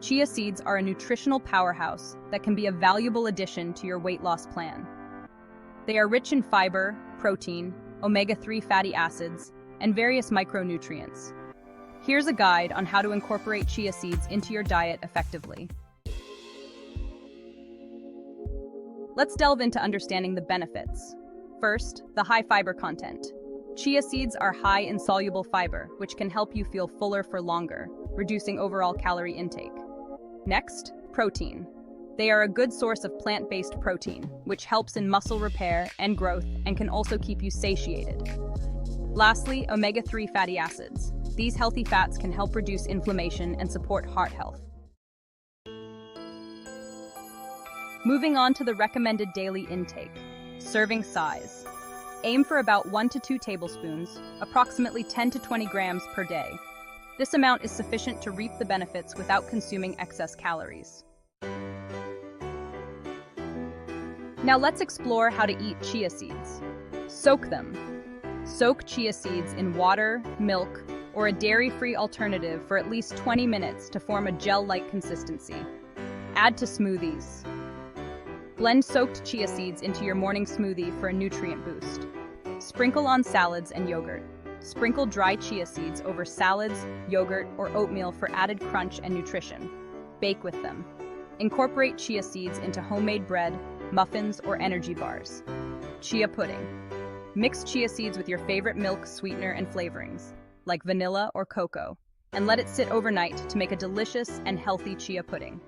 Chia seeds are a nutritional powerhouse that can be a valuable addition to your weight loss plan. They are rich in fiber, protein, omega-3 fatty acids, and various micronutrients. Here's a guide on how to incorporate chia seeds into your diet effectively. Let's delve into understanding the benefits. First, the high fiber content. Chia seeds are high in soluble fiber, which can help you feel fuller for longer, reducing overall calorie intake. Next, protein. They are a good source of plant-based protein, which helps in muscle repair and growth and can also keep you satiated. Lastly, omega-3 fatty acids. These healthy fats can help reduce inflammation and support heart health. Moving on to the recommended daily intake. Serving size. Aim for about 1 to 2 tablespoons, approximately 10 to 20 grams per day. This amount is sufficient to reap the benefits without consuming excess calories. Now let's explore how to eat chia seeds. Soak them. Soak chia seeds in water, milk, or a dairy-free alternative for at least 20 minutes to form a gel-like consistency. Add to smoothies. Blend soaked chia seeds into your morning smoothie for a nutrient boost. Sprinkle on salads and yogurt. Sprinkle dry chia seeds over salads, yogurt, or oatmeal for added crunch and nutrition. Bake with them. Incorporate chia seeds into homemade bread, muffins, or energy bars. Chia pudding. Mix chia seeds with your favorite milk, sweetener, and flavorings, like vanilla or cocoa, and let it sit overnight to make a delicious and healthy chia pudding.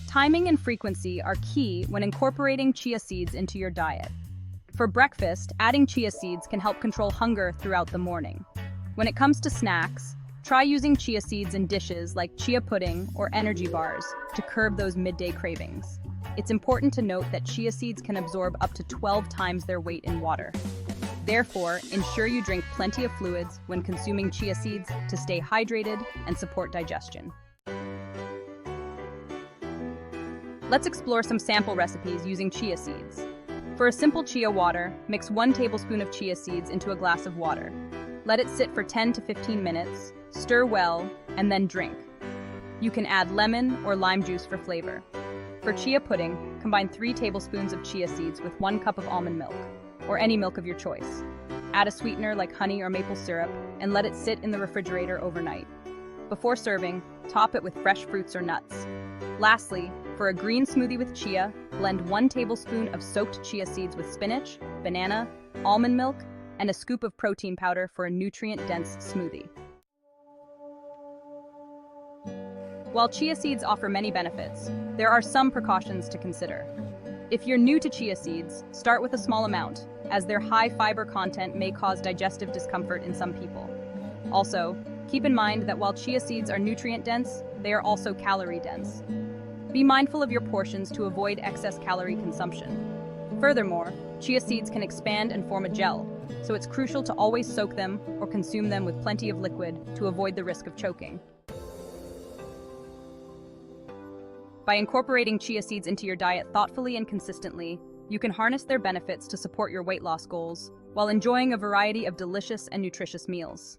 Timing and frequency are key when incorporating chia seeds into your diet. For breakfast, adding chia seeds can help control hunger throughout the morning. When it comes to snacks, try using chia seeds in dishes like chia pudding or energy bars to curb those midday cravings. It's important to note that chia seeds can absorb up to 12 times their weight in water. Therefore, ensure you drink plenty of fluids when consuming chia seeds to stay hydrated and support digestion. Let's explore some sample recipes using chia seeds. For a simple chia water, mix 1 tablespoon of chia seeds into a glass of water. Let it sit for 10 to 15 minutes, stir well, and then drink. You can add lemon or lime juice for flavor. For chia pudding, combine 3 tablespoons of chia seeds with 1 cup of almond milk, or any milk of your choice. Add a sweetener like honey or maple syrup, and let it sit in the refrigerator overnight. Before serving, top it with fresh fruits or nuts. Lastly, for a green smoothie with chia, blend 1 tablespoon of soaked chia seeds with spinach, banana, almond milk, and a scoop of protein powder for a nutrient-dense smoothie. While chia seeds offer many benefits, there are some precautions to consider. If you're new to chia seeds, start with a small amount, as their high fiber content may cause digestive discomfort in some people. Also, keep in mind that while chia seeds are nutrient-dense, they are also calorie-dense. Be mindful of your portions to avoid excess calorie consumption. Furthermore, chia seeds can expand and form a gel, so it's crucial to always soak them or consume them with plenty of liquid to avoid the risk of choking. By incorporating chia seeds into your diet thoughtfully and consistently, you can harness their benefits to support your weight loss goals while enjoying a variety of delicious and nutritious meals.